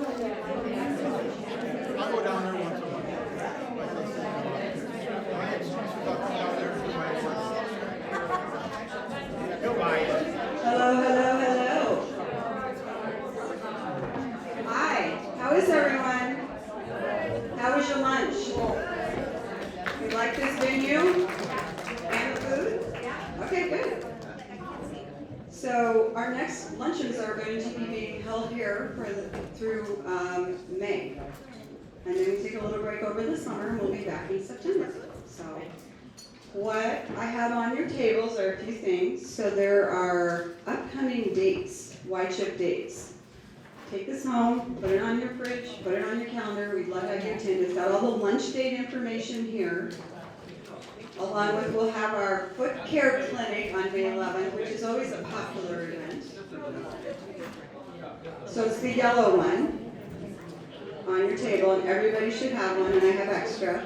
I go down there once a month. My excuse for not coming down there is my work. Go buy it. Hello, hello, hello. Hi, how is everyone? How was your lunch? You like this venue? And the food? Okay, good. So our next luncheons are going to be being held here through May. And then we take a little break over the summer and we'll be back in September. So what I have on your tables are a few things. So there are upcoming dates, Y-chip dates. Take this home, put it on your fridge, put it on your calendar. We'd love to have you attend. It's got all the lunch date information here. Along with, we'll have our foot care clinic on May 11th, which is always a popular event. So it's the yellow one on your table, and everybody should have one, and I have extra.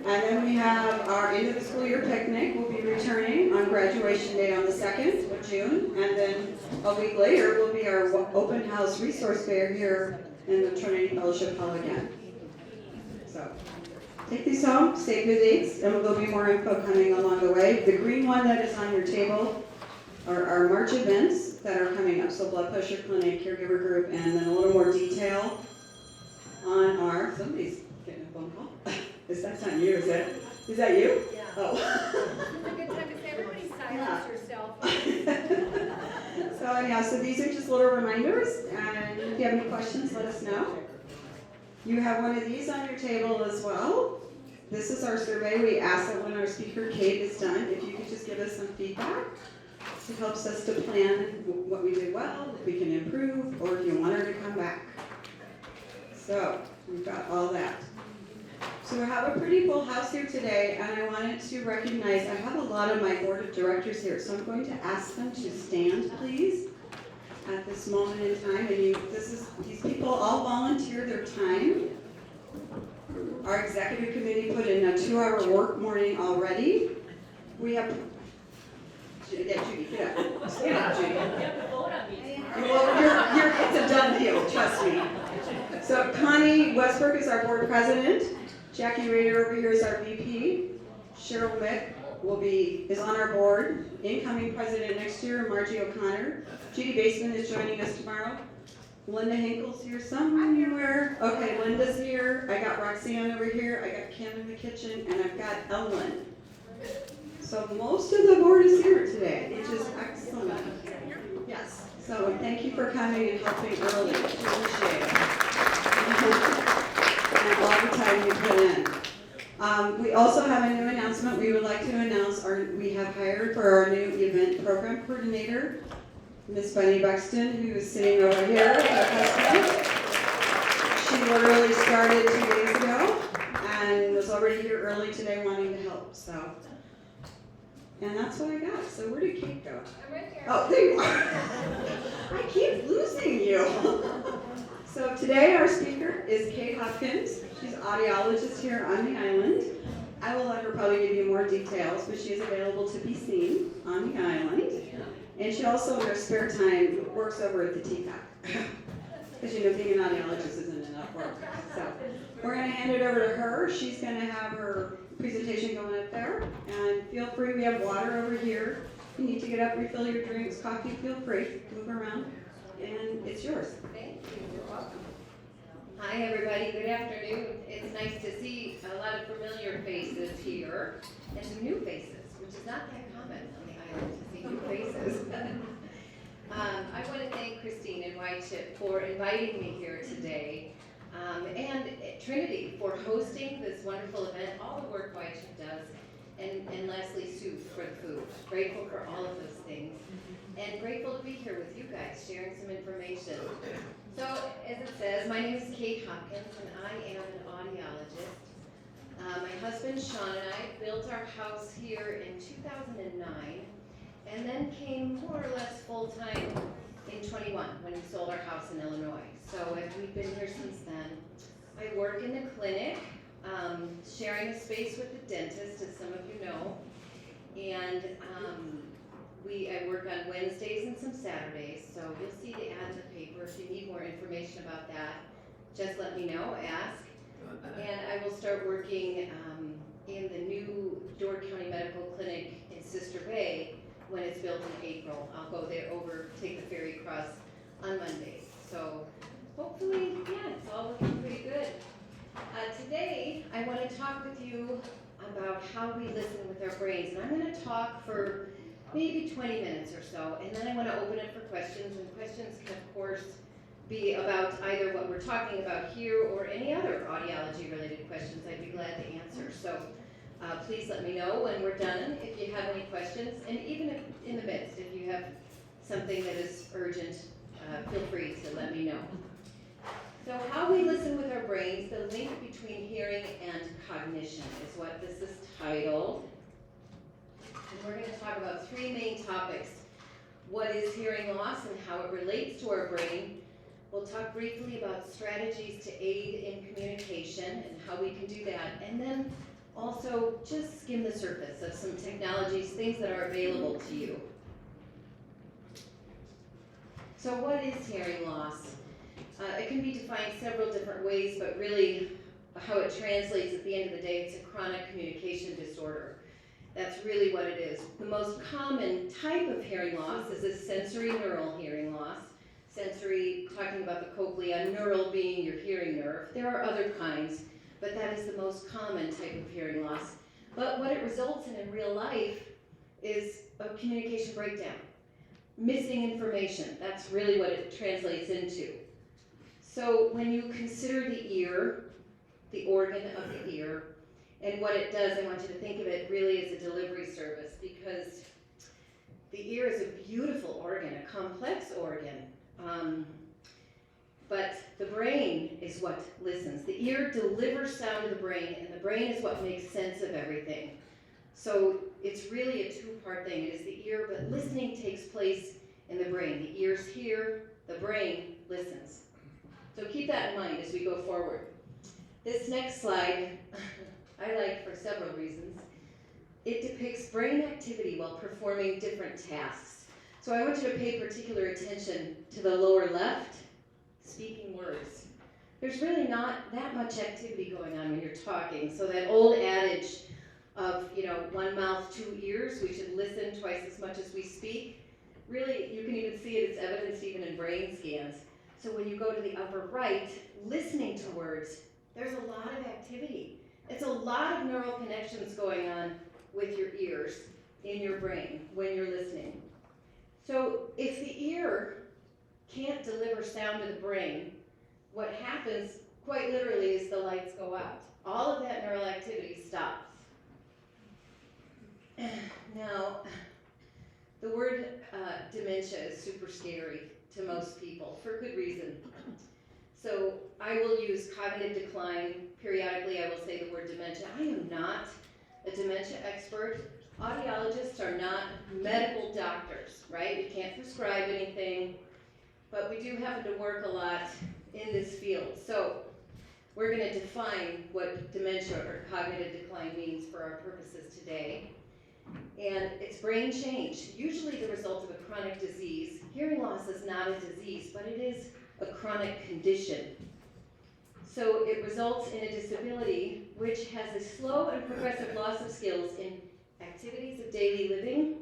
And then we have our end of the school year picnic. We'll be returning on graduation day on the 2nd of June, and then a week later will be our open house resource fair here in the Trinity Fellowship Hall again. So take these home, save the dates, and there'll be more info coming along the way. The green one that is on your table are our March events that are coming up. So blood pressure clinic, caregiver group, and then a little more detail on our, somebody's getting a phone call. That's not you, is it? Is that you? Yeah. Oh. This is a good time to say, everybody silence yourself. So anyhow, so these are just little reminders, and if you have any questions, let us know. You have one of these on your table as well. This is our survey. We ask that when our speaker, Kate, is done, if you could just give us some feedback. It helps us to plan what we did well, what we can improve, or if you want her to come back. So we've got all that. So we have a pretty full house here today, and I wanted to recognize, I have a lot of my board of directors here, so I'm going to ask them to stand, please, at this moment in time. And these people all volunteer their time. Our executive committee put in a 2-hour work morning already. We have, Judy, get up. Stand up, Judy. Well, it's a done deal, trust me. So Connie Westbrook is our board president. Jackie Rader over here is our VP. Cheryl Mick is on our board. Incoming president next year, Margie O'Connor. Judy Baseman is joining us tomorrow. Linda Hinkle's here somewhere. Okay, Linda's here. I got Roxanne over here. I got Kim in the kitchen, and I've got Ellen. So most of the board is here today, which is excellent. Yes. So thank you for coming and helping early. Appreciate it. And all the time you put in. We also have a new announcement. We would like to announce we have hired for our new event program coordinator, Miss Bunny Buxton, who is sitting over here with her husband. She literally started 2 days ago and was already here early today wanting to help. So, and that's what I got. So where did Kate go? I'm right here. Oh, there you are. I keep losing you. So today our speaker is Kate Hopkins. She's an audiologist here on the island. I will let her probably give you more details, but she is available to be seen on the island. And she also, in her spare time, works over at the teapot. Because you know, being an audiologist isn't enough work. So we're going to hand it over to her. She's going to have her presentation going up there. And feel free, we have water over here. If you need to get up, refill your drinks, coffee, feel free. Move around. And it's yours. Thank you. You're welcome. Hi, everybody. Good afternoon. It's nice to see a lot of familiar faces here and some new faces, which is not that common on the island to see new faces. I want to thank Christine and Y-chip for inviting me here today, and Trinity for hosting this wonderful event, all the work Y-chip does, and Leslie Sue for the food. Grateful for all of those things. And grateful to be here with you guys, sharing some information. So, as it says, my name is Kate Hopkins, and I am an audiologist. My husband Sean and I built our house here in 2009, and then came more or less full-time in 21 when we sold our house in Illinois. So we've been here since then. I work in the clinic, sharing a space with the dentist, as some of you know, and I work on Wednesdays and some Saturdays, so you'll see the ad in the paper. If you need more information about that, just let me know, ask. And I will start working in the new Door County Medical Clinic in Sister Bay when it's built in April. I'll go there take the ferry across on Monday. So hopefully, yeah, it's all looking pretty good. Today, I want to talk with you about how we listen with our brains. And I'm going to talk for maybe 20 minutes or so, and then I want to open it for questions. And questions can, of course, be about either what we're talking about here or any other audiology-related questions I'd be glad to answer. So please let me know when we're done if you have any questions. And even if in the midst, if you have something that is urgent, feel free to let me know. So how we listen with our brains, the link between hearing and cognition is what this is titled. And we're going to talk about three main topics. What is hearing loss and how it relates to our brain. We'll talk briefly about strategies to aid in communication and how we can do that. And then also just skim the surface of some technologies, things that are available to you. So what is hearing loss? It can be defined several different ways, but really how it translates at the end of the day, it's a chronic communication disorder. That's really what it is. The most common type of hearing loss is a sensory neural hearing loss. Sensory, talking about the cochlea, neural being your hearing nerve. There are other kinds, but that is the most common type of hearing loss. But what it results in real life is a communication breakdown. Missing information, that's really what it translates into. So when you consider the ear, the organ of the ear, and what it does, I want you to think of it really as a delivery service, because the ear is a beautiful organ, a complex organ. But the brain is what listens. The ear delivers sound to the brain, and the brain is what makes sense of everything. So it's really a two-part thing. It is the ear, but listening takes place in the brain. The ears hear, the brain listens. So keep that in mind as we go forward. This next slide, I like for several reasons. It depicts brain activity while performing different tasks. So I want you to pay particular attention to the lower left, speaking words. There's really not that much activity going on when you're talking. So that old adage of, one mouth, two ears, we should listen twice as much as we speak. Really, you can even see it, it's evidenced even in brain scans. So when you go to the upper right, listening to words, there's a lot of activity. It's a lot of neural connections going on with your ears in your brain when you're listening. So if the ear can't deliver sound to the brain, what happens quite literally is the lights go out. All of that neural activity stops. Now, the word dementia is super scary to most people for good reason. So I will use cognitive decline. Periodically I will say the word dementia. I am not a dementia expert. Audiologists are not medical doctors, right? We can't prescribe anything, but we do happen to work a lot in this field. So we're going to define what dementia or cognitive decline means for our purposes today. And it's brain change, usually the result of a chronic disease. Hearing loss is not a disease, but it is a chronic condition. So it results in a disability which has a slow and progressive loss of skills in activities of daily living,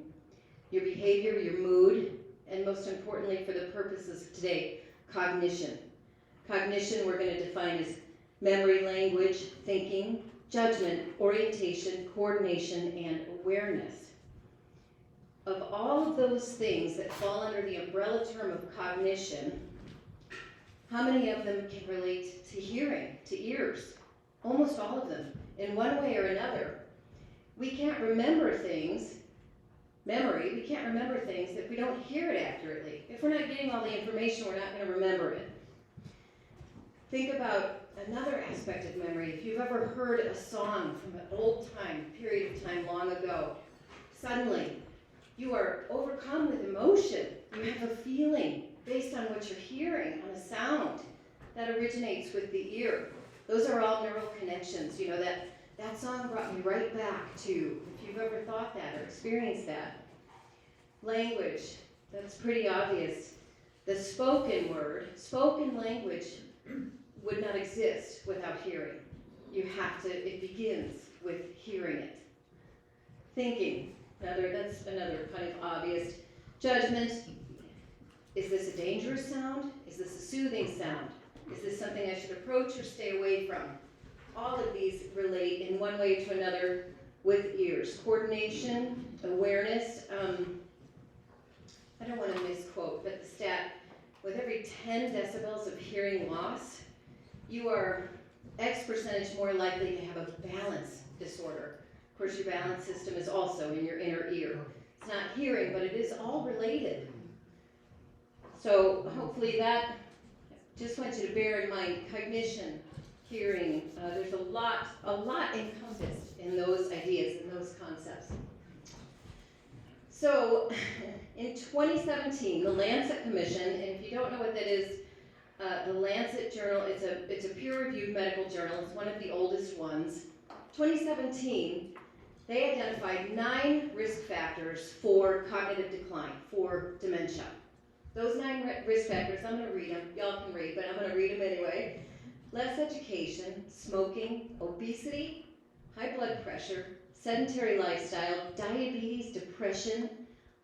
your behavior, your mood, and most importantly for the purposes of today, cognition. Cognition we're going to define as memory, language, thinking, judgment, orientation, coordination, and awareness. Of all of those things that fall under the umbrella term of cognition, how many of them can relate to hearing, to ears? Almost all of them, in one way or another. We can't remember things, memory, we can't remember things if we don't hear it accurately. If we're not getting all the information, we're not going to remember it. Think about another aspect of memory. If you've ever heard a song from an old time, period of time long ago, suddenly you are overcome with emotion. You have a feeling based on what you're hearing, on a sound that originates with the ear. Those are all neural connections. That song brought me right back to, if you've ever thought that or experienced that. Language, that's pretty obvious. The spoken word, spoken language would not exist without hearing. You have to, it begins with hearing it. Thinking, that's another kind of obvious. Judgment, is this a dangerous sound? Is this a soothing sound? Is this something I should approach or stay away from? All of these relate in one way to another with ears. Coordination, awareness. I don't want to misquote, but the stat, with every 10 decibels of hearing loss, you are X percentage more likely to have a balance disorder. Of course, your balance system is also in your inner ear. It's not hearing, but it is all related. So hopefully that, just want you to bear in mind, cognition, hearing, there's a lot encompassed in those ideas, in those concepts. So in 2017, the Lancet Commission, and if you don't know what that is, the Lancet Journal, it's a peer-reviewed medical journal, it's one of the oldest ones. 2017, they identified 9 risk factors for cognitive decline, for dementia. Those 9 risk factors, I'm going to read them. Y'all can read, but I'm going to read them anyway. Less education, smoking, obesity, high blood pressure, sedentary lifestyle, diabetes, depression,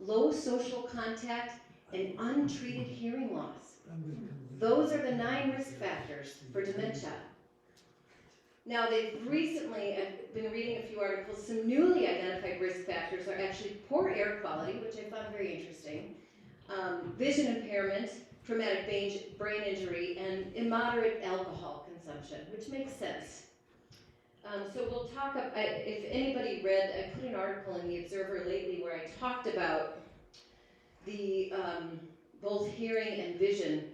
low social contact, and untreated hearing loss. Those are the 9 risk factors for dementia. Now, they've recently, I've been reading a few articles, some newly identified risk factors are actually poor air quality, which I found very interesting, vision impairment, traumatic brain injury, and immoderate alcohol consumption, which makes sense. So we'll talk about, if anybody read, I put an article in the Observer lately where I talked about the both hearing and vision.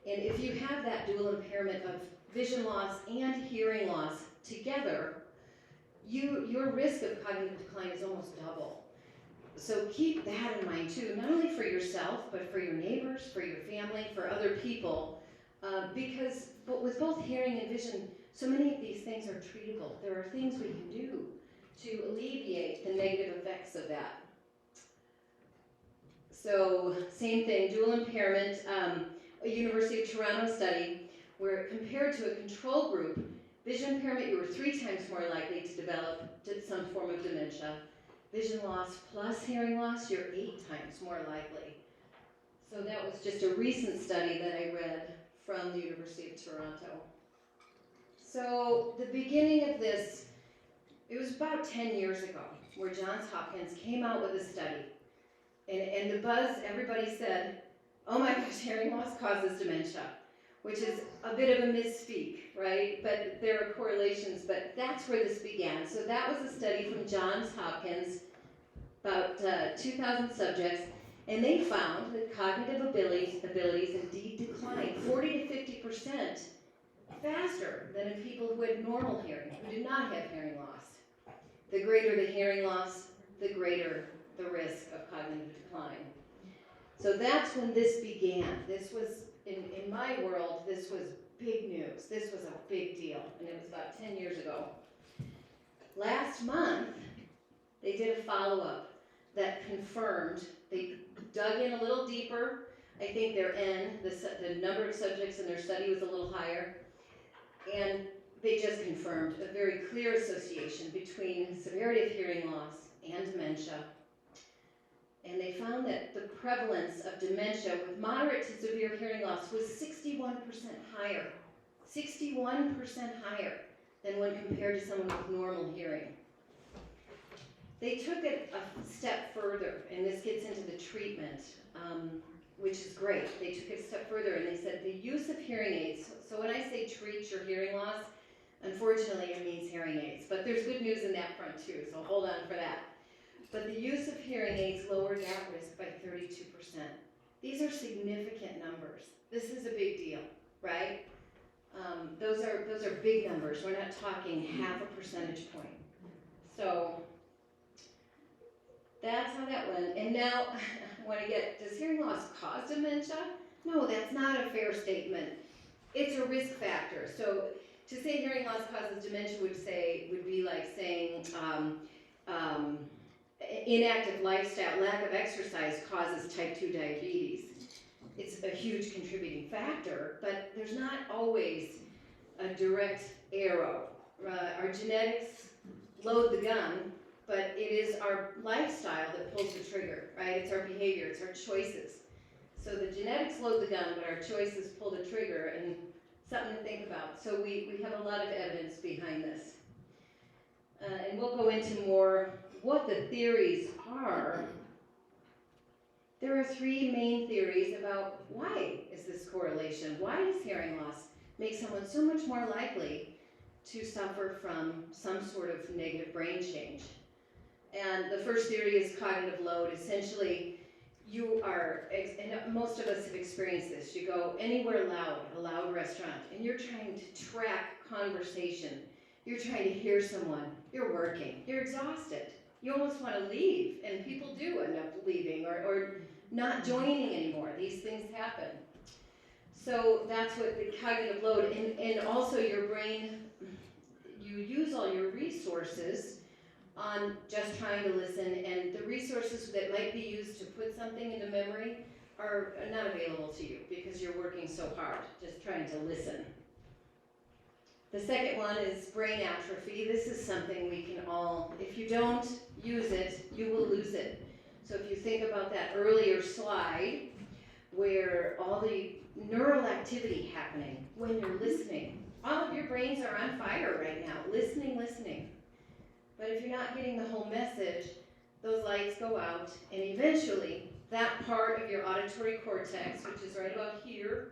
And if you have that dual impairment of vision loss and hearing loss together, your risk of cognitive decline is almost double. So keep that in mind too, not only for yourself, but for your neighbors, for your family, for other people, because with both hearing and vision, so many of these things are treatable. There are things we can do to alleviate the negative effects of that. So same thing, dual impairment, a University of Toronto study where compared to a control group, vision impairment, you were 3 times more likely to develop some form of dementia. Vision loss plus hearing loss, you're 8 times more likely. So that was just a recent study that I read from the University of Toronto. So the beginning of this, it was about 10 years ago, where Johns Hopkins came out with a study. And the buzz, everybody said, oh my gosh, hearing loss causes dementia, which is a bit of a misspeak, right? But there are correlations, but that's where this began. So that was a study from Johns Hopkins, about 2,000 subjects, and they found that cognitive abilities indeed declined 40 to 50% faster than in people who had normal hearing, who did not have hearing loss. The greater the hearing loss, the greater the risk of cognitive decline. So that's when this began. This was, in my world, this was big news. This was a big deal, and it was about 10 years ago. Last month, they did a follow-up that confirmed, they dug in a little deeper. I think their N, the number of subjects in their study was a little higher, and they just confirmed a very clear association between severity of hearing loss and dementia. And they found that the prevalence of dementia with moderate to severe hearing loss was 61% higher. 61% higher than when compared to someone with normal hearing. They took it a step further, and this gets into the treatment, which is great. They took it a step further, and they said the use of hearing aids. So when I say treat your hearing loss, unfortunately it means hearing aids. But there's good news in that front too, so hold on for that. But the use of hearing aids lowered that risk by 32%. These are significant numbers. This is a big deal, right? Those are big numbers. We're not talking half a percentage point. So that's how that went. And now I want to get, does hearing loss cause dementia? No, that's not a fair statement. It's a risk factor. So to say hearing loss causes dementia would be like saying inactive lifestyle, lack of exercise causes type 2 diabetes. It's a huge contributing factor, but there's not always a direct arrow. Our genetics load the gun, but it is our lifestyle that pulls the trigger, right? It's our behavior, it's our choices. So the genetics load the gun, but our choices pull the trigger, and something to think about. So we have a lot of evidence behind this. And we'll go into more what the theories are. There are three main theories about why is this correlation? Why does hearing loss make someone so much more likely to suffer from some sort of negative brain change? And the first theory is cognitive load. Essentially, you are, and most of us have experienced this, you go anywhere loud, a loud restaurant, and you're trying to track conversation. You're trying to hear someone, you're working, you're exhausted. You almost want to leave, and people do end up leaving or not joining anymore. These things happen. So that's what the cognitive load, and also your brain, you use all your resources on just trying to listen, and the resources that might be used to put something into memory are not available to you because you're working so hard, just trying to listen. The second one is brain atrophy. This is something we can all, if you don't use it, you will lose it. So if you think about that earlier slide where all the neural activity happening when you're listening, all of your brains are on fire right now, listening. But if you're not getting the whole message, those lights go out, and eventually that part of your auditory cortex, which is right about here,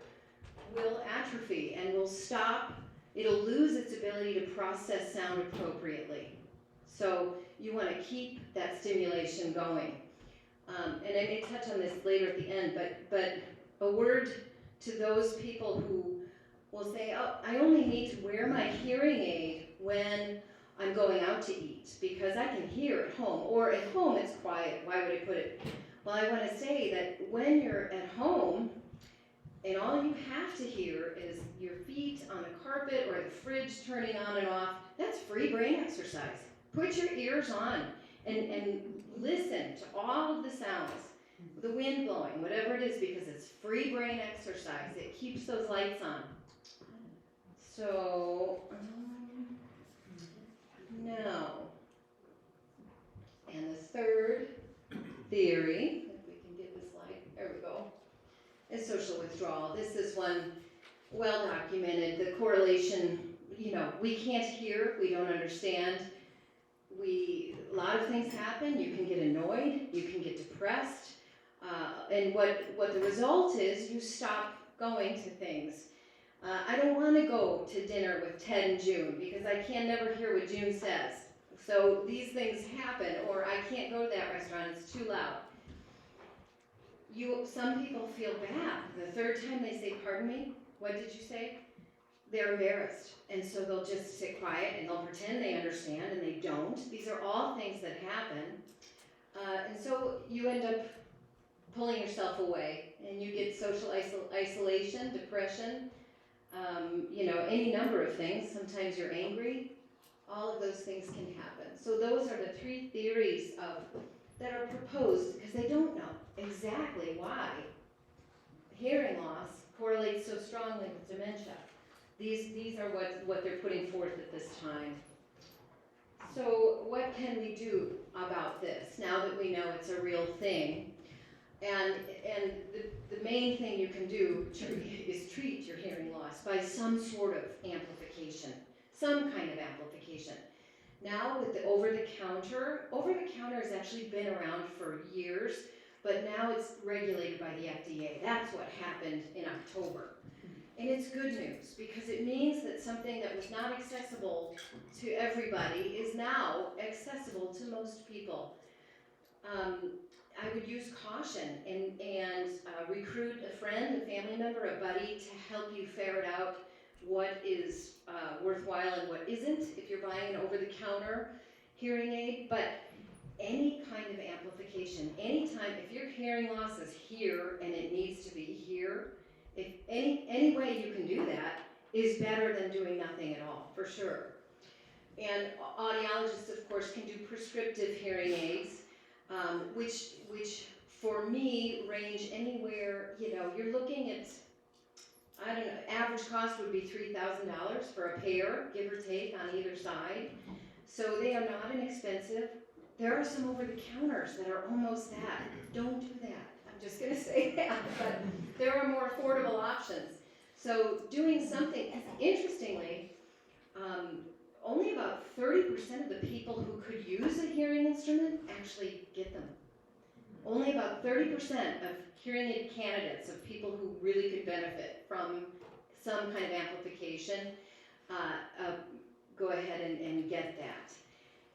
will atrophy and will stop. It'll lose its ability to process sound appropriately. So you want to keep that stimulation going. And I may touch on this later at the end, but a word to those people who will say, oh, I only need to wear my hearing aid when I'm going out to eat because I can hear at home, or at home it's quiet. Why would I put it? Well, I want to say that when you're at home and all you have to hear is your feet on the carpet or the fridge turning on and off, that's free brain exercise. Put your ears on and listen to all of the sounds, the wind blowing, whatever it is, because it's free brain exercise. It keeps those lights on. So, now, and the third theory, if we can get this slide, there we go, is social withdrawal. This is one well documented. The correlation, we can't hear, we don't understand. A lot of things happen. You can get annoyed, you can get depressed, and what the result is, you stop going to things. I don't want to go to dinner with Ted and June because I can never hear what June says. So these things happen, or I can't go to that restaurant, it's too loud. Some people feel bad. The third time they say, pardon me, what did you say? They're embarrassed. And so they'll just sit quiet and they'll pretend they understand and they don't. These are all things that happen. And so you end up pulling yourself away and you get social isolation, depression, any number of things. Sometimes you're angry. All of those things can happen. So those are the three theories that are proposed because they don't know exactly why hearing loss correlates so strongly with dementia. These are what they're putting forth at this time. So what can we do about this now that we know it's a real thing? And the main thing you can do is treat your hearing loss by some sort of amplification, some kind of amplification. Now with the over-the-counter has actually been around for years, but now it's regulated by the FDA. That's what happened in October. And it's good news because it means that something that was not accessible to everybody is now accessible to most people. I would use caution and recruit a friend, a family member, a buddy to help you ferret out what is worthwhile and what isn't if you're buying an over-the-counter hearing aid. But any kind of amplification, anytime, if your hearing loss is here and it needs to be here, if any way you can do that is better than doing nothing at all, for sure. And audiologists, of course, can do prescriptive hearing aids. which for me range anywhere, you're looking at, I don't know, average cost would be $3,000 for a pair, give or take, on either side. So they are not inexpensive. There are some over-the-counters that are almost that. Don't do that. I'm just going to say that. But there are more affordable options. So doing something, interestingly, only about 30% of the people who could use a hearing instrument actually get them. Only about 30% of hearing aid candidates, of people who really could benefit from some kind of amplification, go ahead and get that.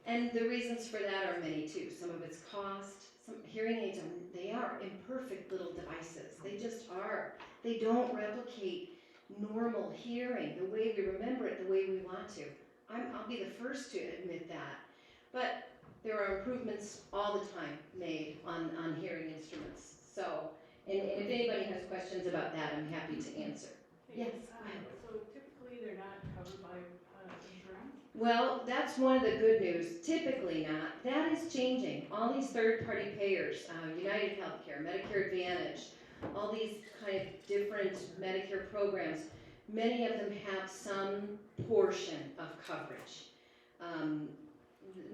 And the reasons for that are many too. Some of it's cost. Some hearing aids they are imperfect little devices. They just are. They don't replicate normal hearing the way we remember it, the way we want to. I'll be the first to admit that. But there are improvements all the time made on hearing instruments. So, and if anybody has questions about that, I'm happy to answer. Yes. So typically they're not covered by insurance? Well, that's one of the good news. Typically not. That is changing. All these third-party payers, United Healthcare, Medicare Advantage, all these kind of different Medicare programs, many of them have some portion of coverage.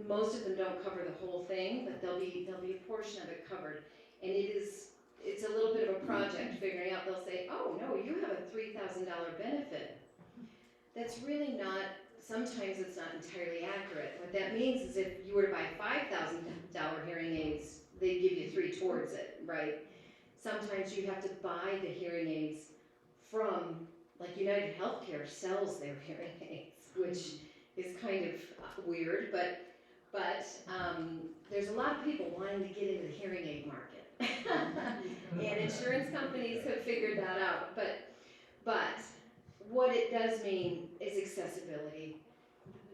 Most of them don't cover the whole thing, but there'll be a portion of it covered. And it's a little bit of a project figuring out. They'll say, oh no, you have a $3,000 benefit. That's really not, sometimes it's not entirely accurate. What that means is if you were to buy $5,000 hearing aids, they give you 3 towards it, right? Sometimes you have to buy the hearing aids from, like United Healthcare sells their hearing aids, which is kind of weird, but there's a lot of people wanting to get into the hearing aid market. And insurance companies have figured that out, but what it does mean is accessibility.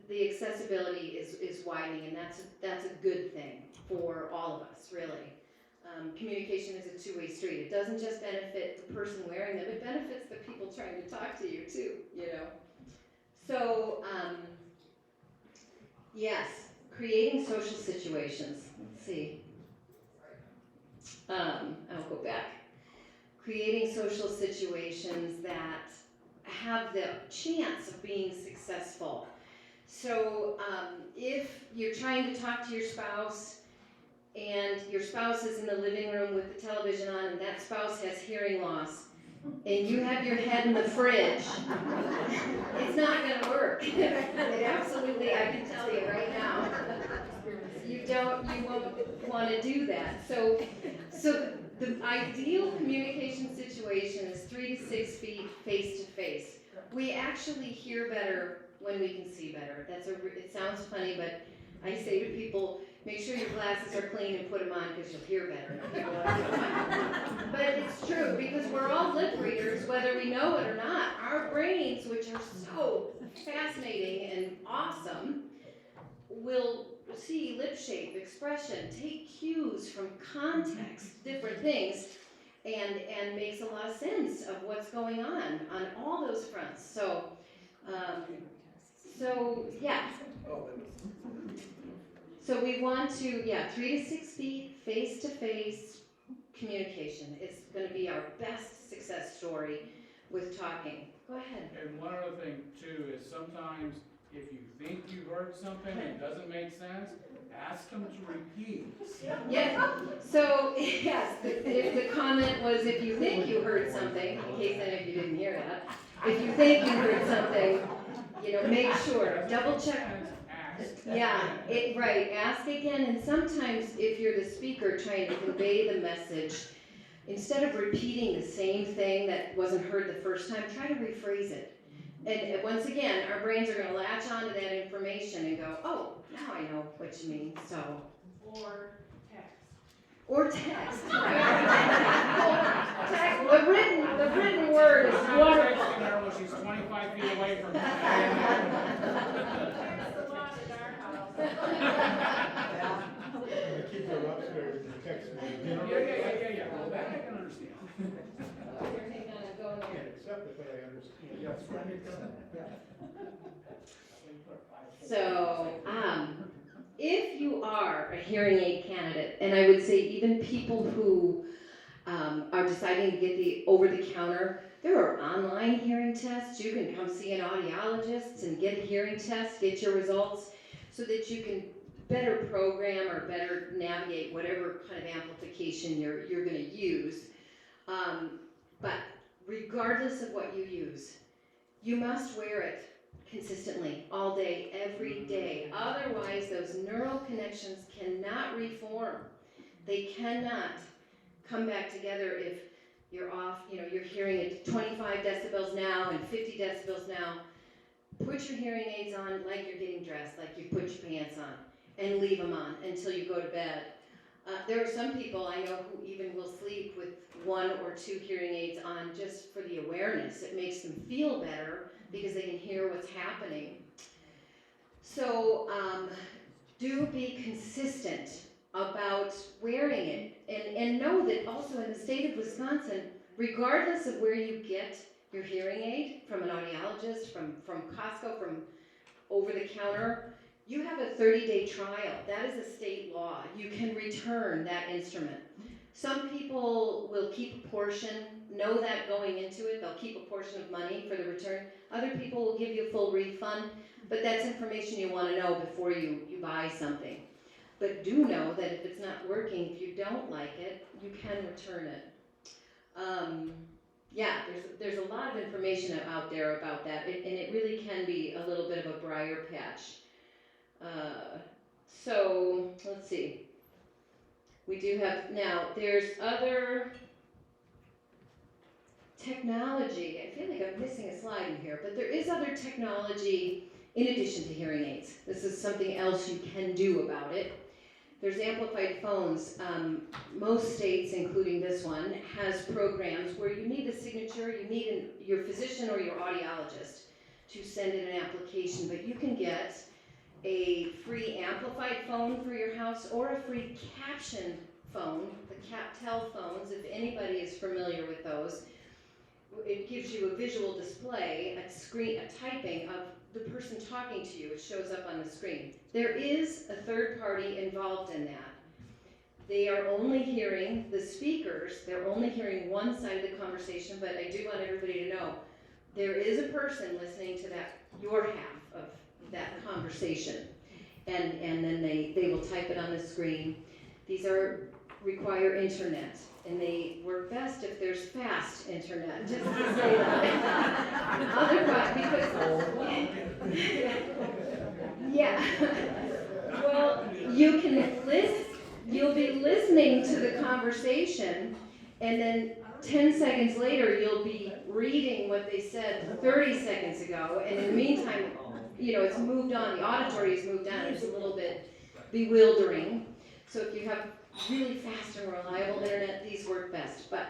The accessibility is widening, and that's a good thing for all of us, really. Communication is a two-way street. It doesn't just benefit the person wearing them, it benefits the people trying to talk to you too, So, yes, creating social situations. Let's see. I'll go back. Creating social situations that have the chance of being successful. So, if you're trying to talk to your spouse, and your spouse is in the living room with the television on, and that spouse has hearing loss, and you have your head in the fridge, it's not going to work. It absolutely, I can tell you right now, you won't want to do that. So the ideal communication situation is 3 to 6 feet face to face. We actually hear better when we can see better. It sounds funny, but I say to people, make sure your glasses are clean and put them on because you'll hear better. But it's true, because we're all lip readers, whether we know it or not. Our brains, which are so fascinating and awesome, will see lip shape, expression, take cues from context, different things, and makes a lot of sense of what's going on all those fronts. So yeah. So we want to, 3 to 6 feet, face-to-face communication. It's going to be our best success story with talking. Go ahead. And one other thing, too, is sometimes if you think you heard something and it doesn't make sense, ask them to repeat. Yeah, so, yes, the comment was if you think you heard something, in case any of you didn't hear that, if you think you heard something, make sure, double check. Yeah, right, ask again, and sometimes if you're the speaker trying to convey the message, instead of repeating the same thing that wasn't heard the first time, try to rephrase it. And once again, our brains are going to latch onto that information and go, oh, now I know what you mean, so. Or text. The written word is wonderful. She's 25 feet away from me. Keep her upstairs and text me. Yeah. Well, that I can understand. I can't accept it, but I understand. Yes, So, If you are a hearing aid candidate, and I would say even people who are deciding to get the over-the-counter, there are online hearing tests. You can come see an audiologist and get a hearing test, get your results, so that you can better program or better navigate whatever kind of amplification you're going to use. But regardless of what you use, you must wear it consistently, all day, every day. Otherwise, those neural connections cannot reform. They cannot come back together if you're off, you're hearing at 25 decibels now and 50 decibels now. Put your hearing aids on like you're getting dressed, like you put your pants on, and leave them on until you go to bed. There are some people I know who even will sleep with 1 or 2 hearing aids on just for the awareness. It makes them feel better because they can hear what's happening. So do be consistent about wearing it, and know that also in the state of Wisconsin, regardless of where you get your hearing aid, from an audiologist, from Costco, from over the counter, you have a 30-day trial. That is a state law. You can return that instrument. Some people will keep a portion, know that going into it, they'll keep a portion of money for the return. Other people will give you a full refund, but that's information you want to know before you buy something. But do know that if it's not working, if you don't like it, you can return it. Yeah, there's a lot of information out there about that, and it really can be a little bit of a briar patch. So, let's see. We do have, now, there's other technology. I feel like I'm missing a slide in here, but there is other technology in addition to hearing aids. This is something else you can do about it. There's amplified phones. Most states, including this one, has programs where you need a signature, you need your physician or your audiologist to send in an application, but you can get a free amplified phone for your house or a free caption phone, the CapTel phones, if anybody is familiar with those. It gives you a visual display, a screen, a typing of the person talking to you. It shows up on the screen. There is a third party involved in that. They are only hearing the speakers, they're only hearing one side of the conversation, but I do want everybody to know there is a person listening to that, your half of that conversation, and then they will type it on the screen. These require internet, and they work best if there's fast internet, just to say that. Otherwise, because, yeah, well, you'll be listening to the conversation, and then 10 seconds later, you'll be reading what they said 30 seconds ago, and in the meantime, it's moved on, the auditory has moved on, it's a little bit bewildering. So if you have really fast and reliable internet, these work best. But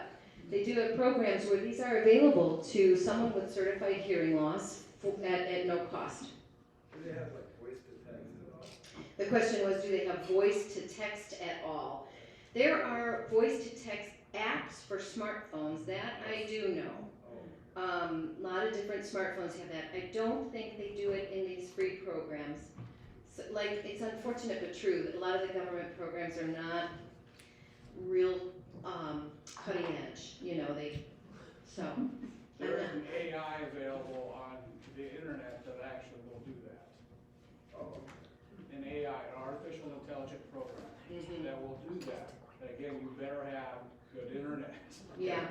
they do have programs where these are available to someone with certified hearing loss at no cost. Do they have like voice to text at all? The question was, do they have voice to text at all? There are voice to text apps for smartphones, that I do know. A lot of different smartphones have that. I don't think they do it in these free programs. So, it's unfortunate but true that a lot of the government programs are not real cutting edge. There is an AI available on the internet that actually will do that. An AI, an artificial intelligent program that will do that. But again, you better have good internet. Yeah.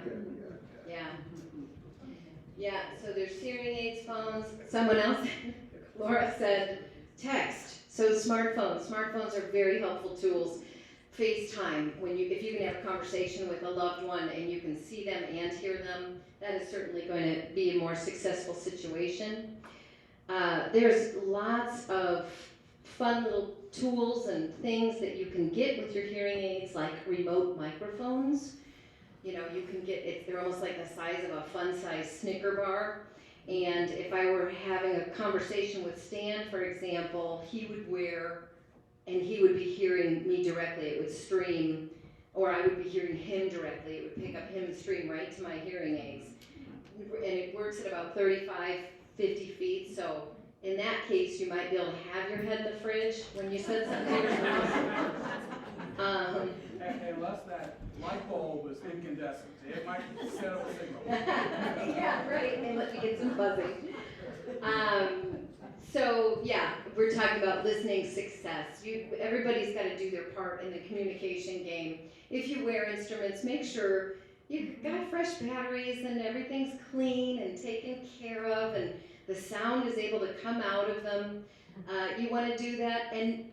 Yeah, so there's hearing aids, phones. Someone else, Laura said text. So smartphones are very helpful tools. FaceTime, if you can have a conversation with a loved one and you can see them and hear them, that is certainly going to be a more successful situation. There's lots of fun little tools and things that you can get with your hearing aids, like remote microphones. You can get they're almost like the size of a fun-sized Snicker bar. And if I were having a conversation with Stan, for example, he would be hearing me directly. It would stream, or I would be hearing him directly. It would pick up him and stream right to my hearing aids. And it works at about 35, 50 feet, so In that case, you might be able to have your head in the fridge when you said something. Unless that light bulb is incandescent, it might set up a signal. Yeah, right, and let me get some buzzing. So yeah, we're talking about listening success. Everybody's got to do their part in the communication game. If you wear instruments, make sure you've got fresh batteries and everything's clean and taken care of, and the sound is able to come out of them. You want to do that and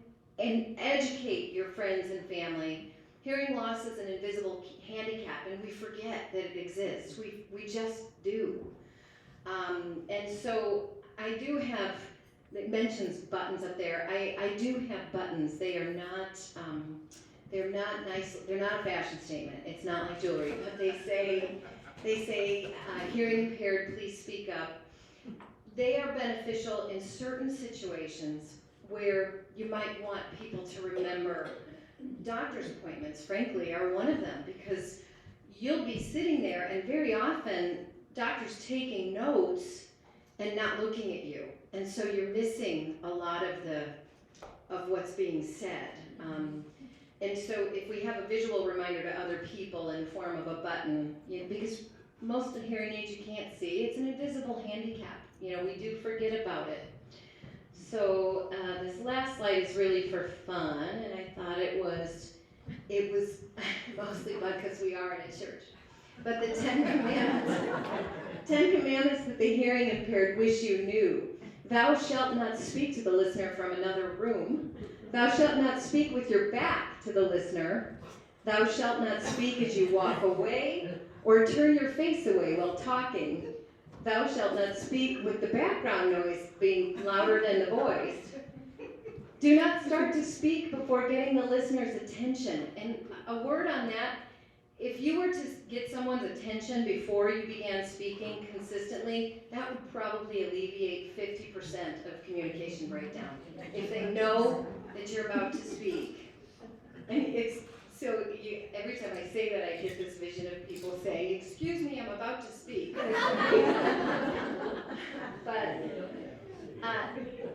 educate your friends and family. Hearing loss is an invisible handicap, and we forget that it exists. We just do. And so I do have, it mentions buttons up there. I do have buttons. They are not, they're not nice, they're not a fashion statement. It's not like jewelry, but they say, hearing impaired, please speak up. They are beneficial in certain situations where you might want people to remember. Doctor's appointments, frankly, are one of them, because you'll be sitting there and very often doctor's taking notes and not looking at you. And so you're missing a lot of what's being said. And so if we have a visual reminder to other people in the form of a button, because most of the hearing aids you can't see, it's an invisible handicap. We do forget about it. So this last slide is really for fun, and I thought it was mostly fun because we are in a church. But the 10 Commandments that the hearing impaired wish you knew. Thou shalt not speak to the listener from another room. Thou shalt not speak with your back to the listener. Thou shalt not speak as you walk away or turn your face away while talking. Thou shalt not speak with the background noise being louder than the voice. Do not start to speak before getting the listener's attention. And a word on that, if you were to get someone's attention before you began speaking consistently, that would probably alleviate 50% of communication breakdown. If they know that you're about to speak. And every time I say that, I get this vision of people saying, "Excuse me, I'm about to speak." But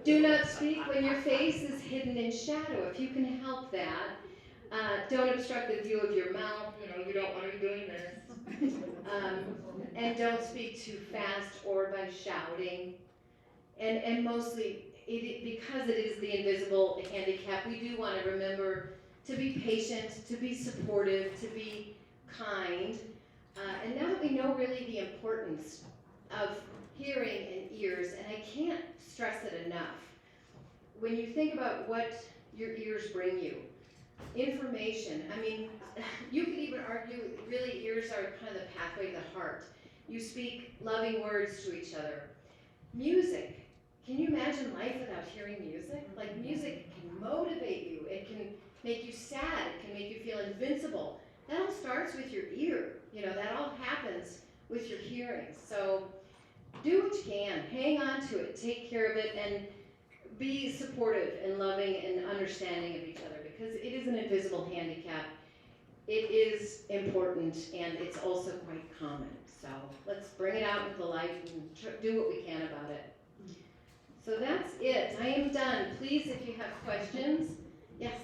do not speak when your face is hidden in shadow. If you can help that, don't obstruct the view of your mouth. You don't want to be doing this. And don't speak too fast or by shouting. And mostly, because it is the invisible handicap, we do want to remember to be patient, to be supportive, to be kind. And now that we know really the importance of hearing and ears, and I can't stress it enough, when you think about what your ears bring you, information, you could even argue really ears are kind of the pathway to the heart. You speak loving words to each other. Music. Can you imagine life without hearing music? Like, music can motivate you. It can make you sad. It can make you feel invincible. That all starts with your ear. That all happens with your hearing. So do what you can. Hang on to it. Take care of it. And be supportive and loving and understanding of each other, because it is an invisible handicap. It is important, and it's also quite common. So let's bring it out into the light and do what we can about it. So that's it. I am done. Please, if you have questions. Yes?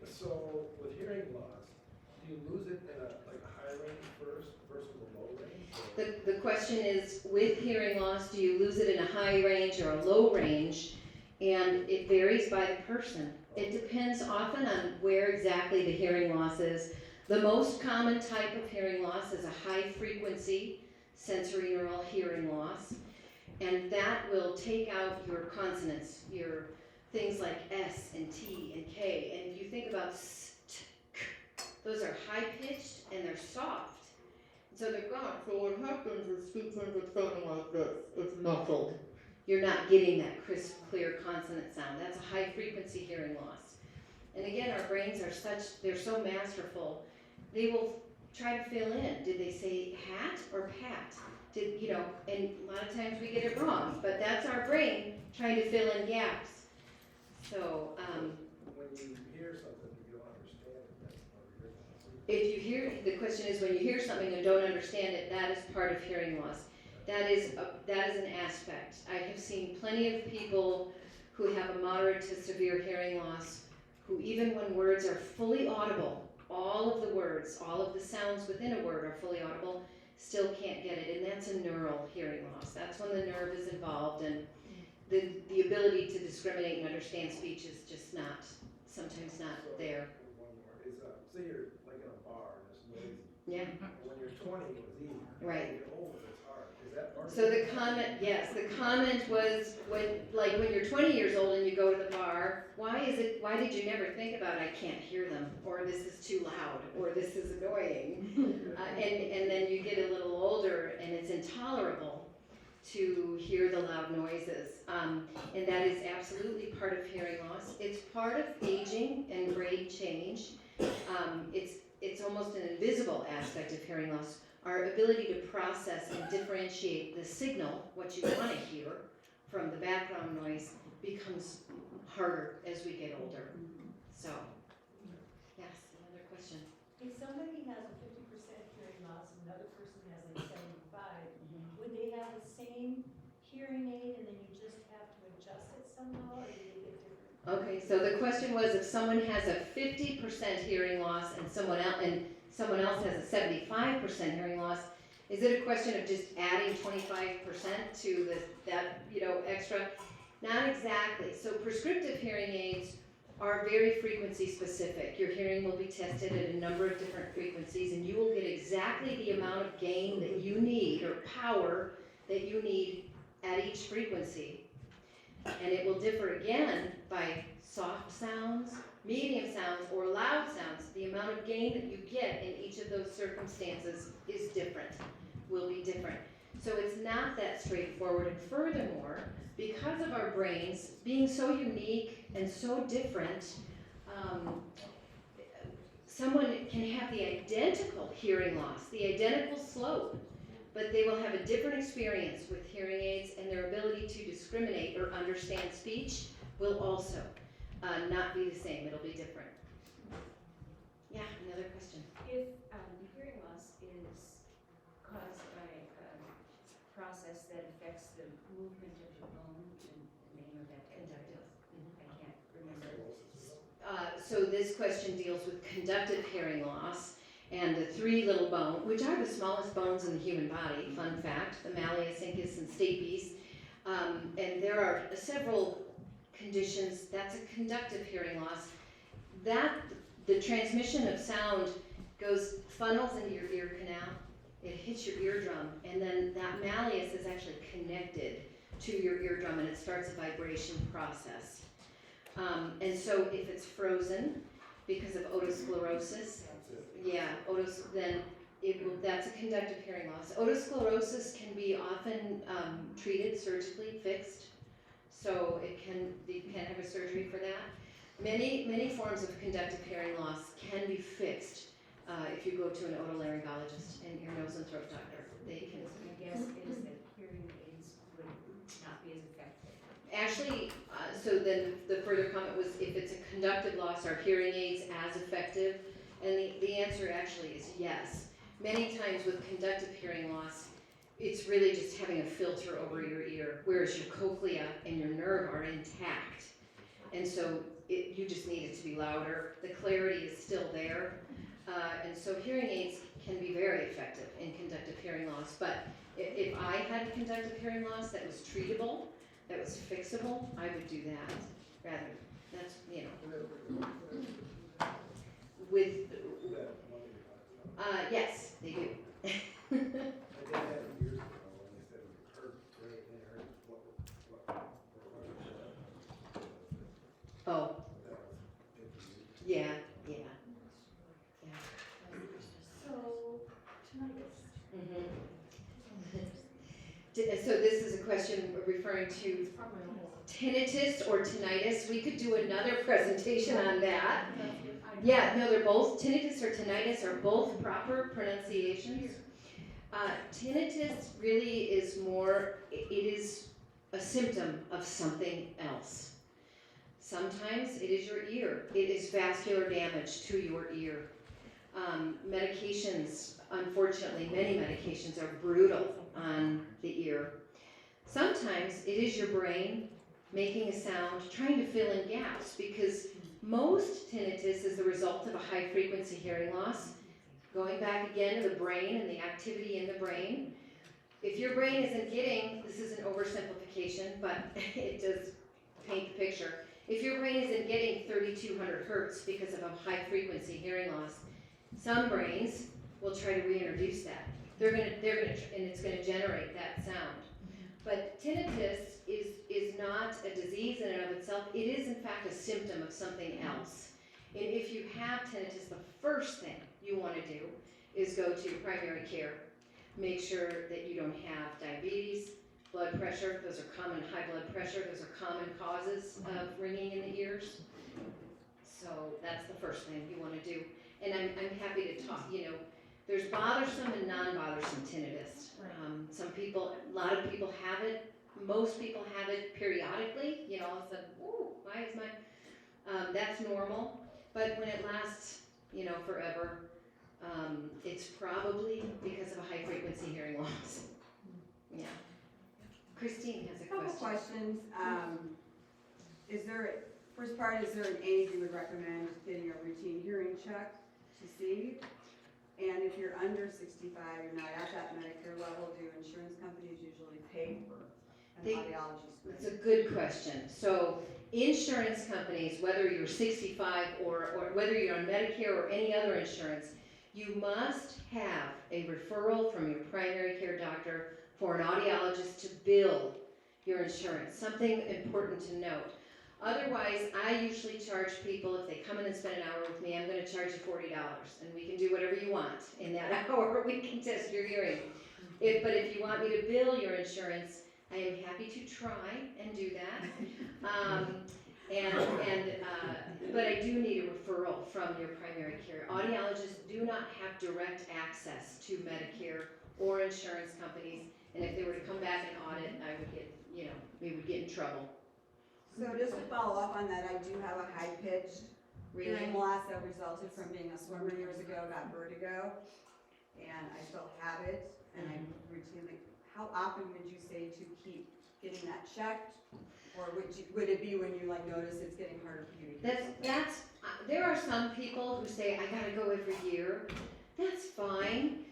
So with hearing loss, do you lose it in a high range first versus a low range? The question is, with hearing loss, do you lose it in a high range or a low range? And it varies by the person. It depends often on where exactly the hearing loss is. The most common type of hearing loss is a high frequency sensorineural hearing loss. And that will take out your consonants, your things like S and T and K. And you think about S, T, K. Those are high pitched and they're soft. So they're gone. So what happens is speaking with something like this. It's muffled. You're not getting that crisp, clear consonant sound. That's a high frequency hearing loss. And again, our brains are they're so masterful. They will try to fill in. Did they say hat or pat? And a lot of times we get it wrong, but that's our brain trying to fill in gaps. So, when you hear something you don't understand it, that's part of hearing loss. the question is, when you hear something and don't understand it, that is part of hearing loss. That is an aspect. I have seen plenty of people who have a moderate to severe hearing loss, who even when words are fully audible, all of the words, all of the sounds within a word are fully audible, still can't get it, and that's a neural hearing loss. That's when the nerve is involved, and the ability to discriminate and understand speech is just sometimes not there. One more is, say you're like in a bar and it's noisy. Yeah. When you're 20, it was easy. Right. When you get older, it's hard. Is that part of So the comment was when you're 20 years old and you go to the bar, why did you never think about I can't hear them, or this is too loud, or this is annoying, and then you get a little older and it's intolerable to hear the loud noises, and that is absolutely part of hearing loss. It's part of aging and grade change. It's almost an invisible aspect of hearing loss. Our ability to process and differentiate the signal, what you want to hear, from the background noise becomes harder as we get older. So, yes, another question. If somebody has a 50% hearing loss and another person has like 75, would they have the same hearing aid and then you just have to adjust it somehow, or do they get different? Okay, so the question was if someone has a 50% hearing loss and someone else has a 75% hearing loss, is it a question of just adding 25% to that extra? Not exactly. So prescriptive hearing aids are very frequency specific. Your hearing will be tested at a number of different frequencies, and you will get exactly the amount of gain that you need, or power that you need at each frequency. And it will differ again by soft sounds, medium sounds, or loud sounds. The amount of gain that you get in each of those circumstances is different, will be different. So it's not that straightforward. And furthermore, because of our brains being so unique and so different, someone can have the identical hearing loss, the identical slope, but they will have a different experience with hearing aids, and their ability to discriminate or understand speech will also not be the same. It'll be different. Yeah, another question. If hearing loss is caused by a process that affects the movement of the bone, and the name of that conductive, I can't remember. So this question deals with conductive hearing loss and the three little bones, which are the smallest bones in the human body, fun fact, the malleus, incus, and stapes. And there are several conditions. That's a conductive hearing loss. The transmission of sound funnels into your ear canal, it hits your eardrum, and then that malleus is actually connected to your eardrum, and it starts a vibration process. And so if it's frozen because of otosclerosis, then that's a conductive hearing loss. Otosclerosis can be often treated surgically, fixed, so you can have a surgery for that. Many forms of conductive hearing loss can be fixed if you go to an otolaryngologist and ear, nose, and throat doctor. They can. My guess is that hearing aids would not be as effective. Actually, so then the further comment was if it's a conductive loss, are hearing aids as effective? And the answer actually is yes. Many times with conductive hearing loss, it's really just having a filter over your ear, whereas your cochlea and your nerve are intact. And so you just need it to be louder. The clarity is still there. And so hearing aids can be very effective in conductive hearing loss. But if I had conductive hearing loss that was treatable, that was fixable, I would do that rather. That's, with, yes, they do. My dad had it years ago, and they said it hurt great, and it hurt what Oh, that was big for you. yeah. So, tinnitus. So this is a question referring to tinnitus or tinnitus. We could do another presentation on that. Yeah, no, they're both, tinnitus or tinnitus are both proper pronunciations. Tinnitus really is it is a symptom of something else. Sometimes it is your ear. It is vascular damage to your ear. Medications, unfortunately, many medications are brutal on the Sometimes it is your brain making a sound, trying to fill in gaps, because most tinnitus is the result of a high frequency hearing loss. Going back again to the brain and the activity in the brain. If your brain isn't getting, this is an oversimplification, but it does paint the picture. If your brain isn't getting 3,200 hertz because of a high frequency hearing loss, some brains will try to reintroduce that. And it's gonna generate that sound. But tinnitus is not a disease in and of itself. It is in fact a symptom of something else. And if you have tinnitus, the first thing you wanna do is go to primary care. Make sure that you don't have diabetes, blood pressure. Those are common, high blood pressure. Those are common causes of ringing in the ears. So that's the first thing you wanna do. And I'm happy to talk, there's bothersome and non-bothersome tinnitus. A lot of people have it. Most people have it periodically, all of a sudden, ooh, why is my, that's normal. But when it lasts, forever, it's probably because of a high frequency hearing loss. Yeah. Christine has a Couple question. questions. First part, is there an age you would recommend getting a routine hearing check to see? And if you're under 65, you're not at that Medicare level, do insurance companies usually pay for an audiology screen? That's a good question. So insurance companies, whether you're 65 or whether you're on Medicare or any other insurance, you must have a referral from your primary care doctor for an audiologist to bill your insurance. Something important to note. Otherwise, I usually charge people, if they come in and spend an hour with me, I'm going to charge you $40, and we can do whatever you want in that hour. We can test your hearing. But if you want me to bill your insurance, I am happy to try and do that. But I do need a referral from your primary care. Audiologists do not have direct access to Medicare or insurance companies, and if they were to come back and audit, I would get, we would get in trouble. So just to follow up on that, I do have a high-pitched hearing loss that resulted from being a swimmer years ago, got vertigo, and I still have it, and I routinely, how often would you say to keep getting that checked? Or would it be when you notice it's getting harder for you to hear? There are some people who say, I gotta go every year. That's fine.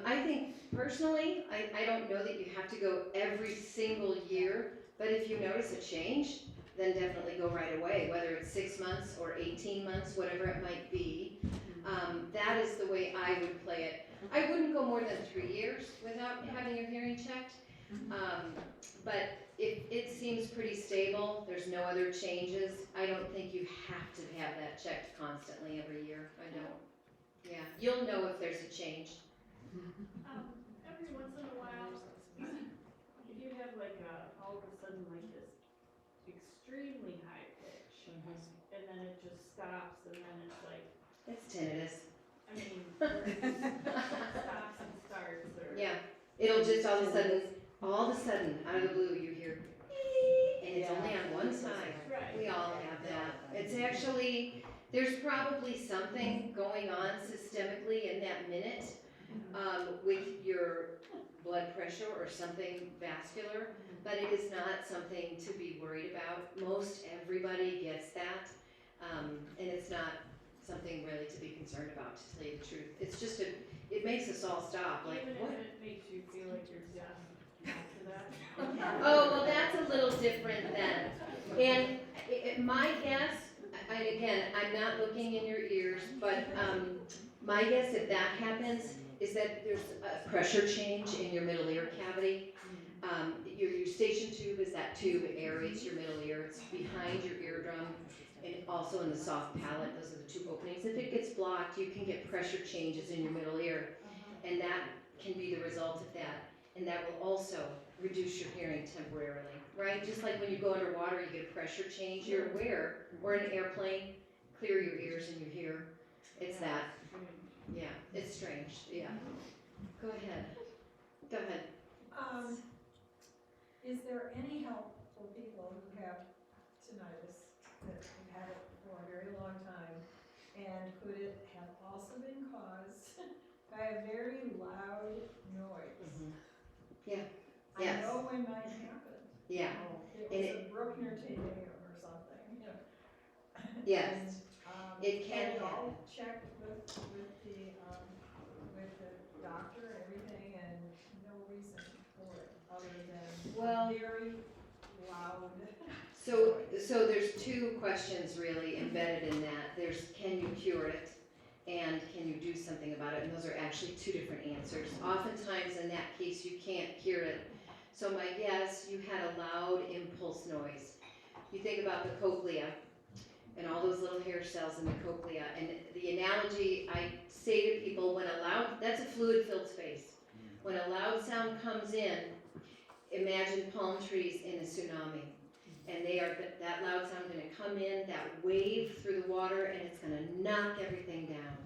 I think personally, I don't know that you have to go every single year, but if you notice a change, then definitely go right away, whether it's 6 months or 18 months, whatever it might be. That is the way I would play it. I wouldn't go more than 3 years without having your hearing checked. But it seems pretty stable. There's no other changes. I don't think you have to have that checked constantly every year. I don't. Yeah, you'll know if there's a change. Every once in a while, if you have all of a sudden this extremely high pitch, and then it just stops, and then it's It's tinnitus. stops and starts, or. Yeah, it'll just all of a sudden, out of the blue, you hear, and it's only on one side. Right. We all have that. It's actually, there's probably something going on systemically in that minute with your blood pressure or something vascular, but it is not something to be worried about. Most everybody gets that, and it's not something really to be concerned about, to tell you the truth. It's just it makes us all stop. Even What? if it makes you feel like you're deaf after that. Oh, well, that's a little different then. And my guess, and again, I'm not looking in your ears, but my guess if that happens is that there's a pressure change in your middle ear cavity. Your eustachian tube is that tube, it aerates your middle ear. It's behind your eardrum and also in the soft palate. Those are the two openings. If it gets blocked, you can get pressure changes in your middle ear, and that can be the result of that. And that will also reduce your hearing temporarily, right? Just like when you go underwater, you get a pressure change, you're aware, or in an airplane, clear your ears and you hear. It's that. Yeah, it's strange, yeah. Go ahead. Go ahead. Is there any help for people who have tinnitus that have had it for a very long time? And could it have also been caused by a very loud noise? Yeah. I Yes. know when might happen. Yeah, It and was a broken or titanium or something, you know. yes, And, it can had it happen. all checked with the doctor and everything, and no reason for it, other than Well- very loud. So there's two questions really embedded in that. There's, can you cure it? And can you do something about it? And those are actually two different answers. Oftentimes in that case, you can't cure it. So my guess, you had a loud impulse noise. You think about the cochlea and all those little hair cells in the cochlea. And the analogy I say to people, when a loud, that's a fluid-filled space. When a loud sound comes in, imagine palm trees in a tsunami. And they are, that loud sound gonna come in, that wave through the water, and it's gonna knock everything down.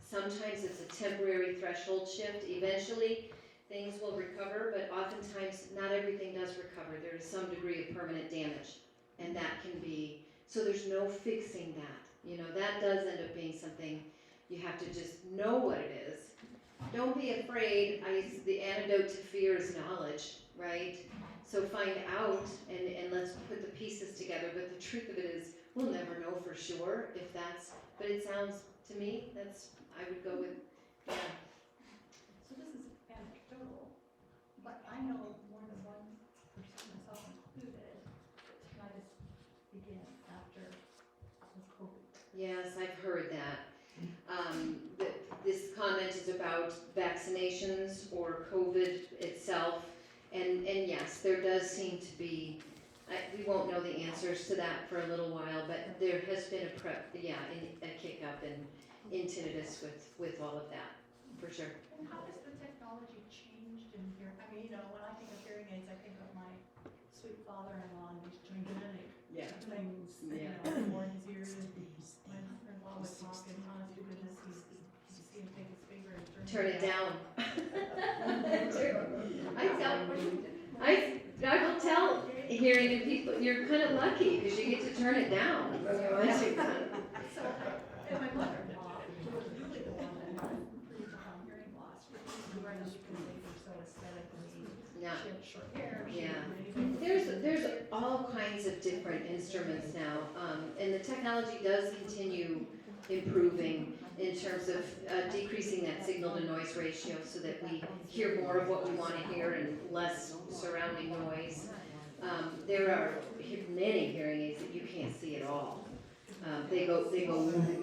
Sometimes it's a temporary threshold shift. Eventually, things will recover, but oftentimes not everything does recover. There is some degree of permanent damage, and that can be, so there's no fixing that. You know, that does end up being something you have to just know what it is. Don't be afraid. The antidote to fear is knowledge, right? So find out and let's put the pieces together. But the truth of it is, we'll never know for sure if that's, but it sounds to me, I would go with, yeah. So this is anecdotal, but I know more than one person, myself included, that tinnitus began after the COVID. Yes, I've heard that. This comment is about vaccinations or COVID itself. And yes, there does seem to be, we won't know the answers to that for a little while, but there has been a kick up in tinnitus with all of that, for sure. And how has the technology changed in here? I mean, you know, when I think of hearing aids, I think of my sweet father-in-law and these gigantic things, you know, for his ears. My mother-in-law would talk, and honest to goodness, you see him take his finger and Turn it down. I will tell hearing in people, you're kind of lucky because you get to turn it down. So, and my mother-in-law, who was really the one that had pretty profound hearing loss, because they were so aesthetically, Yeah. she had short hair. she Yeah. had really- There's all kinds of different instruments now, and the technology does continue improving in terms of decreasing that signal to noise ratio so that we hear more of what we want to hear and less surrounding noise. There are many hearing aids that you can't see at all. They go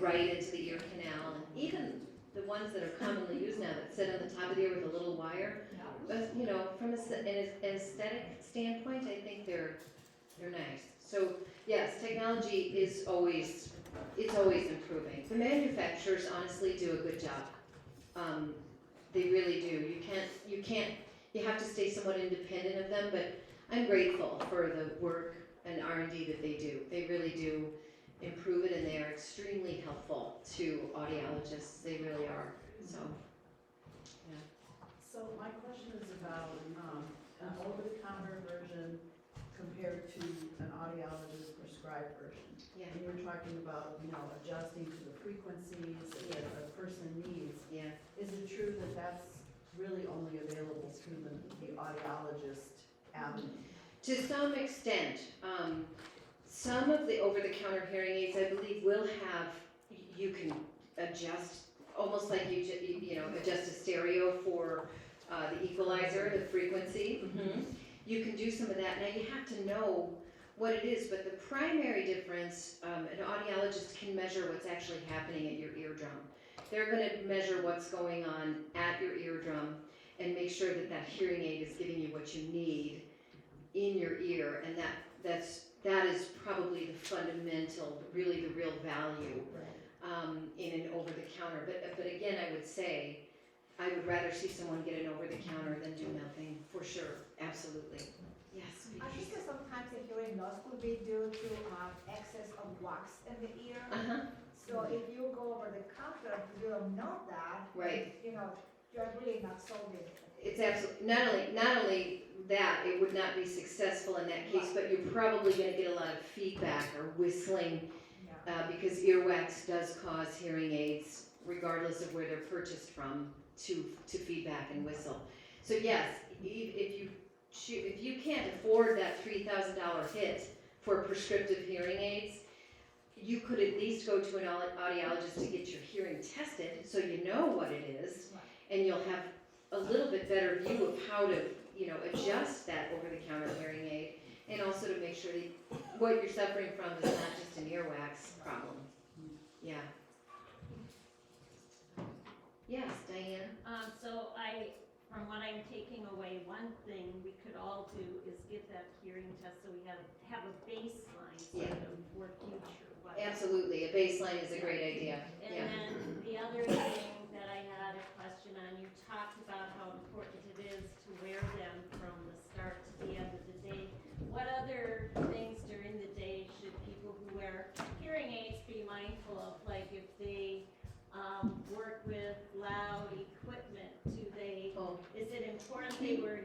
right into the ear canal, and even the ones that are commonly used now that sit on the top of the ear with a little wire. But you know, from an aesthetic standpoint, I think they're nice. So yes, technology is always improving. The manufacturers honestly do a good job. They really do. You have to stay somewhat independent of them, but I'm grateful for the work and R&D that they do. They really do improve it, and they are extremely helpful to audiologists. They really are. So, yeah. So my question is about an over-the-counter version compared to an audiologist prescribed version. Yeah. And you were talking about, you know, adjusting to the frequencies that a person needs. Yeah. Is it true that that's really only available through the audiologist avenue? To some extent, some of the over-the-counter hearing aids, I believe, will have, you can adjust, almost like you know, adjust a stereo for the equalizer, the frequency. You can do some of that. Now you have to know what it is, but the primary difference, an audiologist can measure what's actually happening at your eardrum. They're going to measure what's going on at your eardrum and make sure that that hearing aid is giving you what you need in your ear, and that is probably the fundamental, really the real value in an over-the-counter. But again, I would say I would rather see someone get an over-the-counter than do nothing, for sure, absolutely. Yes. I think that sometimes the hearing loss could be due to excess of wax in the ear. So if you go over the counter, you don't know that. Right. You know, you're really not solving it. It's absolutely, not only that, it would not be successful in that case, but you're probably going to get a lot of feedback or whistling because earwax does cause hearing aids, regardless of where they're purchased from, to feedback and whistle. So yes, if you shoot, if you can't afford that $3,000 hit for prescriptive hearing aids, you could at least go to an audiologist to get your hearing tested, so you know what it is, and you'll have a little bit better view of how to, adjust that over-the-counter hearing aid, and also to make sure that what you're suffering from is not just an earwax problem. Yeah. Yes, Diane? So from what I'm taking away, one thing we could all do is get that hearing test so we have a baseline sort of for future. Absolutely, a baseline is a great idea. And then the other thing that I had a question on, you talked about how important it is to wear them from the start to the end of the day. What other things during the day should people who wear hearing aids be mindful of? Like if they work with loud equipment, is it important they wear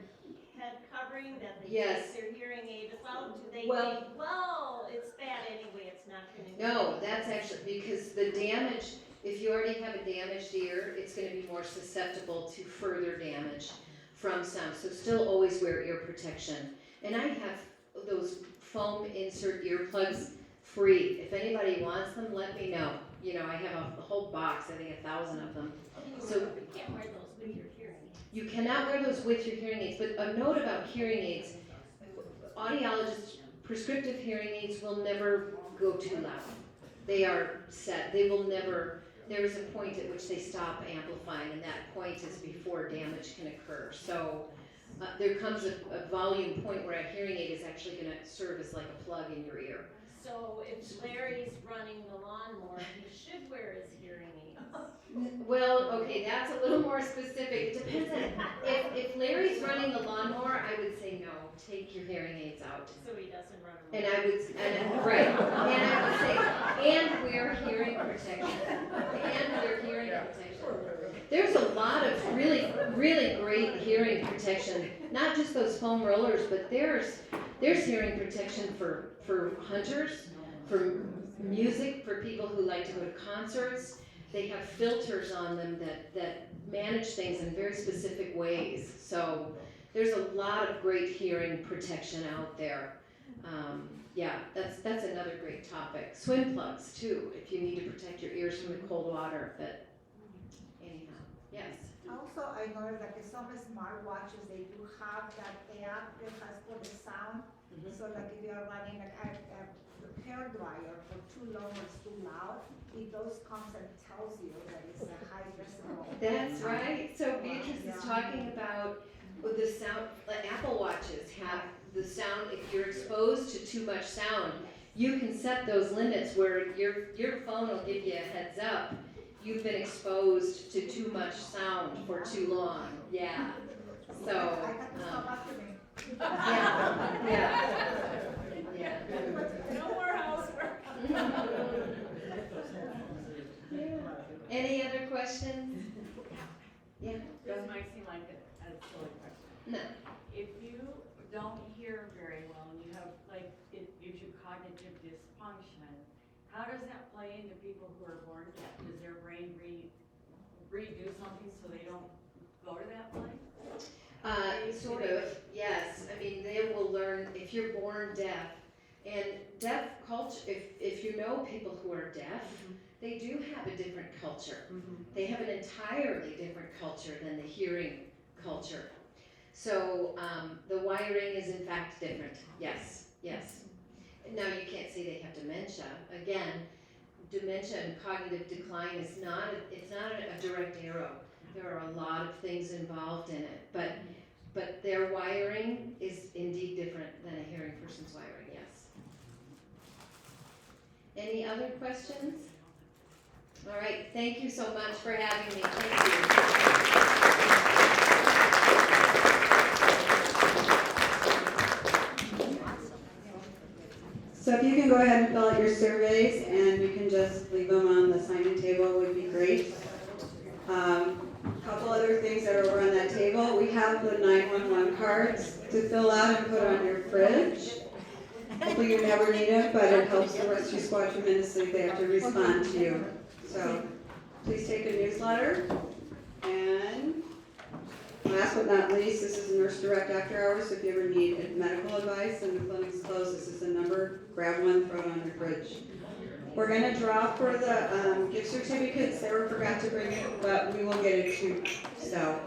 head covering, that they take their hearing aid out? Do they think, well, it's bad anyway, it's not going to No, that's actually, because the damage, if you already have a damaged ear, it's going to be more susceptible to further damage from sound. So still always wear ear protection. And I have those foam insert earplugs free. If anybody wants them, let me know. I have a whole box, I think 1,000 of them. So you can't wear those with your hearing aids. you cannot wear those with your hearing aids, but a note about hearing aids, audiologists, prescriptive hearing aids will never go too loud. They are set, they will never, there is a point at which they stop amplifying, and that point is before damage can occur. So there comes a volume point where a hearing aid is actually going to serve as like a plug in your ear. So if Larry's running the lawnmower, he should wear his hearing aids. Well, okay, that's a little more specific. It depends on, if Larry's running the lawnmower, I would say no, take your hearing aids out. So he doesn't run around. And I would say, and wear hearing protection. And wear hearing protection. There's a lot of really, really great hearing protection, not just those foam rollers, but there's hearing protection for hunters, for music, for people who like to go to concerts. They have filters on them that manage things in very specific ways. So there's a lot of great hearing protection out there. That's another great topic. Swim plugs too, if you need to protect your ears from the cold water. But anyhow, yes. Also, I noticed that some smartwatches, they do have that app that has for the sound. So like if you're running a hair dryer for too long or it's too loud, it those comes and tells you that it's a high decibel. That's right. So Beatrice is talking about the sound. Apple Watches have the sound. If you're exposed to too much sound, you can set those limits where your phone will give you a heads up. You've been exposed to too much sound for too long. Yeah. So. I got to stop after me. Yeah. No more housework. Any other questions? Yeah. This might seem like a silly question. No. If you don't hear very well and you have, like, it gives you cognitive dysfunction, how does that play into people who are born deaf? Does their brain redo something so they don't go to that place? Sort of, yes. I mean, they will learn, if you're born deaf, and deaf culture, if you know people who are deaf, they do have a different culture. They have an entirely different culture than the hearing culture. So the wiring is in fact different, yes. Now you can't say they have dementia. Again, dementia and cognitive decline is not a direct arrow. There are a lot of things involved in it, but their wiring is indeed different than a hearing person's wiring, yes. Any other questions? All right, thank you so much for having me. Thank you. So if you can go ahead and fill out your surveys and you can just leave them on the sign-in table would be great. Couple other things that are over on that table. We have the 911 cards to fill out and put on your fridge. Hopefully you never need it, but it helps the rescue squad tremendously if they have to respond to you. So please take a newsletter and Last but not least, this is Nurse Direct after hours. If you ever need medical advice and the clinic's closed, this is the number. Grab one, throw it on your fridge. We're gonna draw for the gift certificates. Sarah forgot to bring it, but we will get it too. So.